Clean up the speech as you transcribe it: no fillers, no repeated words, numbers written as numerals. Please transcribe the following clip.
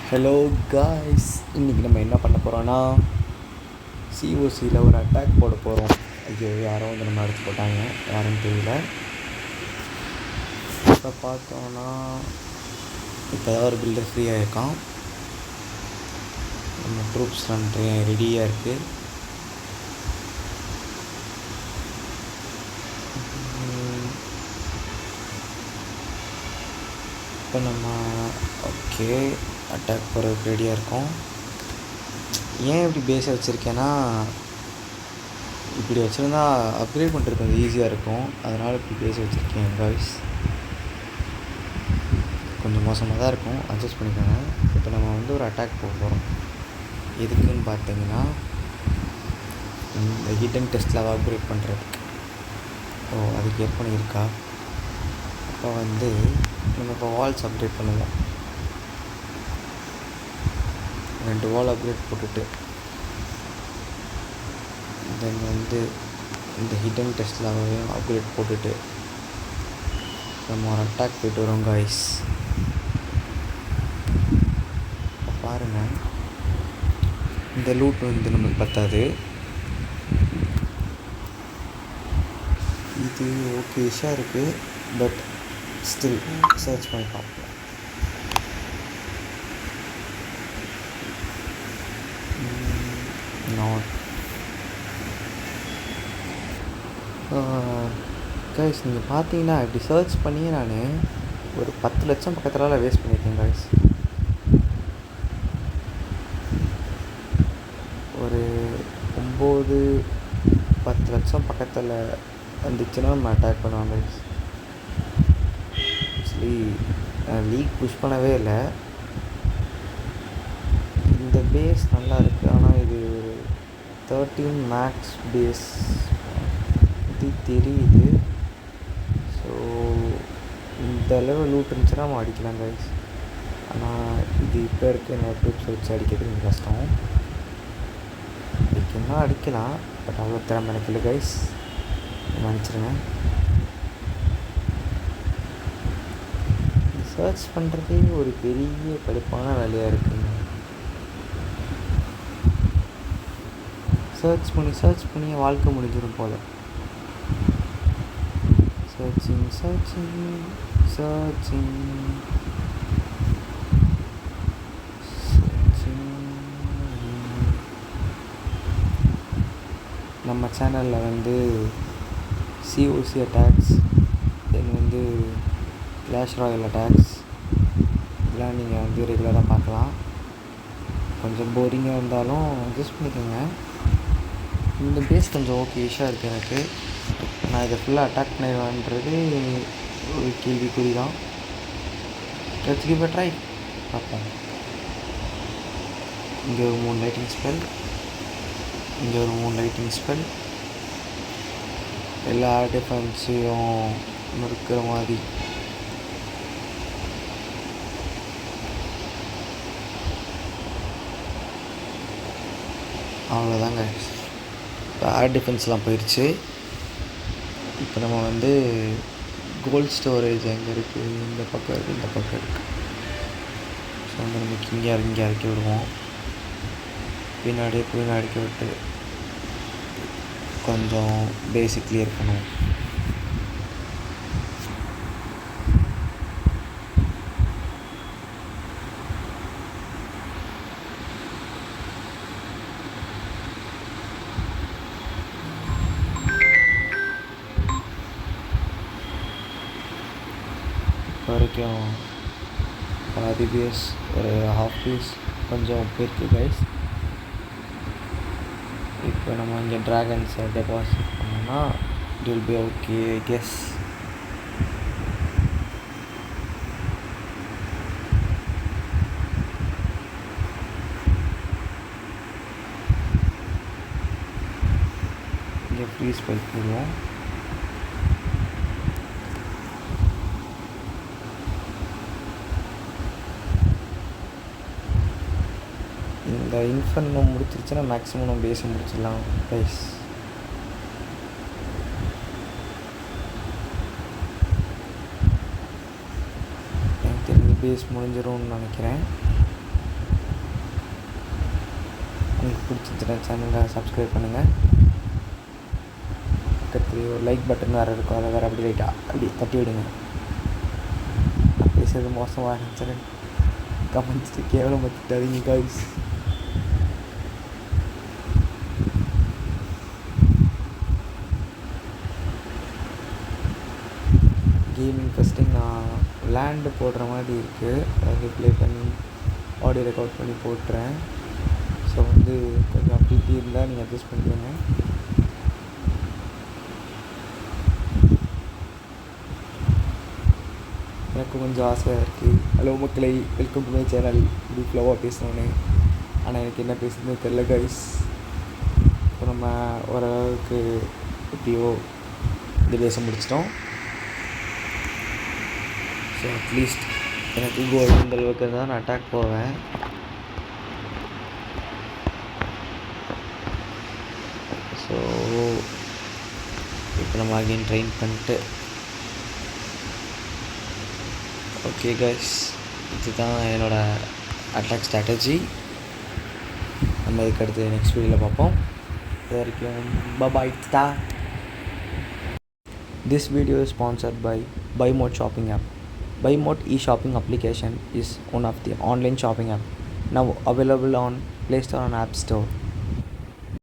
Hello guys, இன்றைக்கி நம்ம என்ன பண்ண போகிறோன்னா சிஓசியில் ஒரு அட்டாக் போட போகிறோம். ஐயோ, யாரோ வந்து நம்ம அடிச்சு போட்டாங்க, யாருன்னு தெரியல. இப்போ பார்த்தோன்னா இப்போ தான் ஒரு பில்டர் ஃப்ரீயாக இருக்கான். நம்ம ட்ரூப்ஸ் ரெடியாக இருக்குது. இப்போ நம்ம ஓகே அட்டாக் போகிறதுக்கு ரெடியாக இருக்கோம். ஏன் இப்படி பேஸை வச்சுருக்கேன்னா, இப்படி வச்சுருந்தா அப்கிரேட் பண்ணுறது கொஞ்சம் ஈஸியாக இருக்கும். அதனால் இப்படி பேஸை வச்சுருக்கேன் காய்ஸ். கொஞ்சம் மோசமாக தான் இருக்கும், அட்ஜஸ்ட் பண்ணிக்கோங்க. இப்போ நம்ம வந்து ஒரு அட்டாக் போக போகிறோம். எதுக்குன்னு பார்த்தீங்கன்னா, இந்த ஹிடன் டெஸ்ட்டில் அப்கிரேட் பண்ணுறதுக்கு. அதுக்கு ஏற்ப இருக்கா. இப்போ வந்து நம்ம இப்போ வால்ஸ் அப்கிரேட் பண்ணுவோம். 2 வால் அப்கிரேட் போட்டுட்டு தென் வந்து இந்த ஹிடன் டெஸ்ட்டில் அப்கிரேட் போட்டுட்டு நம்ம ஒரு அட்டாக் போய்ட்டு வரோம் காய்ஸ். இப்போ பாருங்கள், இந்த லூட் வந்து நம்மளுக்கு பத்தாது. இது ஓகே விஷயம் இருக்குது, பட் ஸ்டில் சர்ச் பண்ணி பார்ப்போம். கைஸ், நீங்கள் பார்த்தீங்கன்னா இப்படி சர்ச் பண்ணி நான் ஒரு 10 லட்சம் பக்கத்தில் வேஸ்ட் பண்ணியிருக்கேன் கைஸ். ஒரு 9-10 லட்சம் பக்கத்தில் வந்துச்சுன்னா நம்ம அட்டாக் பண்ணுவோம் கைஸ். ஆக்சுவலி லீக் புஷ் பண்ணவே இல்லை. இந்த பேஸ் நல்லா இருக்குது, ஆனால் இது ஒரு 13 மேக்ஸ் பேஸ் இது தெரியுது. ஸோ இந்த அளவு லூட் இருந்துச்சுன்னா நம்ம அடிக்கலாம் கைஸ். ஆனால் இது இப்போ இருக்க என்னோடய ட்ரூப்ஸ் வச்சு அடிக்கிறது கொஞ்சம் கஷ்டம். அடிக்கணும்னா அடிக்கலாம், பட் அவ்வளோ திறமை எனக்கு இல்லை கைஸ், மன்னிச்சிருங்க. சர்ச் பண்ணுறதே ஒரு பெரிய கடுப்பான வேலையாக இருக்குங்க. சர்ச் பண்ணி வாழ்க்கை முடிஞ்சிடும் போல். சர்ச்சிங் நம்ம சேனலில் வந்து சிஓசி அட்டாக்ஸ், தென் வந்து கிளாஷ் ராயல் அட்டாக்ஸ் இதெல்லாம் நீங்கள் வந்து ரெகுலராக பார்க்கலாம். கொஞ்சம் போரிங்காக இருந்தாலும் அட்ஜஸ்ட் பண்ணிக்கோங்க. இந்த பேஸ் கொஞ்சம் ஓகேஷாக இருக்குது எனக்கு. நான் இதை ஃபுல்லாக அட்டாக் பண்ணிடுவேன்றது ஒரு கேள்விக்குறி தான். லெட்ஸ் கிவ் எ ட்ரை, பார்ப்போம். இங்கே ஒரு 3 லைட்டிங் ஸ்பெல், இங்கே ஒரு 3 லைட்டிங் ஸ்பெல், எல்லா டிஃபென்ஸையும் இருக்கிற மாதிரி. அவ்வளோதாங்க. இப்போ ஏர் டிஃபென்ஸ்லாம் போயிடுச்சு. இப்போ நம்ம வந்து கோல்ட் ஸ்டோரேஜ் எங்கே இருக்குது, இந்த பக்கம் இருக்குது, இந்த பக்கம் இருக்குது. ஸோ வந்து நமக்கு இங்கே இறக்கி விடுவோம். பின்னாடி இறக்கி விட்டு கொஞ்சம் பேசிக் கிளியர் பண்ணுவோம். வரைக்கும் பாதி பீஸ், ஒரு ஹாஃப் பீஸ் கொஞ்சம் போயிருக்கு கைஸ். இப்போ நம்ம இங்கே ட்ராகன்ஸை டெபாசிட் பண்ணோம்னா it will be okay guess. இங்கே ஃப்ரீஸ் பைப் போடுவோம். இந்த இன்ஃபர்னோ முடிச்சிருச்சுன்னா மேக்ஸிமம் நம்ம பேஸை முடிச்சிடலாம் கைஸ். எனக்கு தெரிஞ்சு பேஸ் முடிஞ்சிடும்னு நினைக்கிறேன். உங்களுக்கு பிடிச்சிருந்த சேனலை சப்ஸ்கிரைப் பண்ணுங்கள். பக்கத்துலேயே ஒரு லைக் பட்டன் வேறு இருக்கும், அதை வேறு அப்படி லைட்டாக அப்படி தட்டி விடுங்க. நான் பேசுகிறது மோசமாக இருந்துச்சு, கமெண்ட்ஸ் கேவலமாக திட்டாதீங்க காய்ஸ். கேமிங் ஃபஸ்ட்டிங் நான் லேண்டு போடுற மாதிரி இருக்குது, அதாவது ப்ளே பண்ணி ஆடியோ ரெக்கார்ட் பண்ணி போட்டுறேன். ஸோ வந்து கொஞ்சம் அப்படி இப்படி இருந்தால் நீங்கள் அட்ஜஸ்ட் பண்ணிக்கோங்க. எனக்கு கொஞ்சம் ஆசையாக இருக்குது. ஹலோ மக்களை, வெல்கம் டு மை சேனல். இப்படி ஃப்ளோவாக பேசணுன்னு, ஆனால் எனக்கு என்ன பேசுறதுன்னு தெரில கைஸ். இப்போ நம்ம ஓரளவுக்கு எப்படியோ இந்த பேச முடிச்சிட்டோம். ஸோ அட்லீஸ்ட் எனக்கு கோல் இந்த அளவுக்கு தான் நான் அட்டாக் போவேன். ஸோ இப்போ நம்ம அகைன் ட்ரெயின் பண்ணிட்டு ஓகே கைஸ், இதுதான் என்னோடய அட்டாக் ஸ்ட்ராட்டஜி. நம்ம இதுக்கு அடுத்து நெக்ஸ்ட் வீடியோவில் பார்ப்போம். இது வரைக்கும் பாய் டா. This video is sponsored by BuyMode shopping app. BuyMode e-shopping application is one of the online shopping app now available on Play Store and App Store.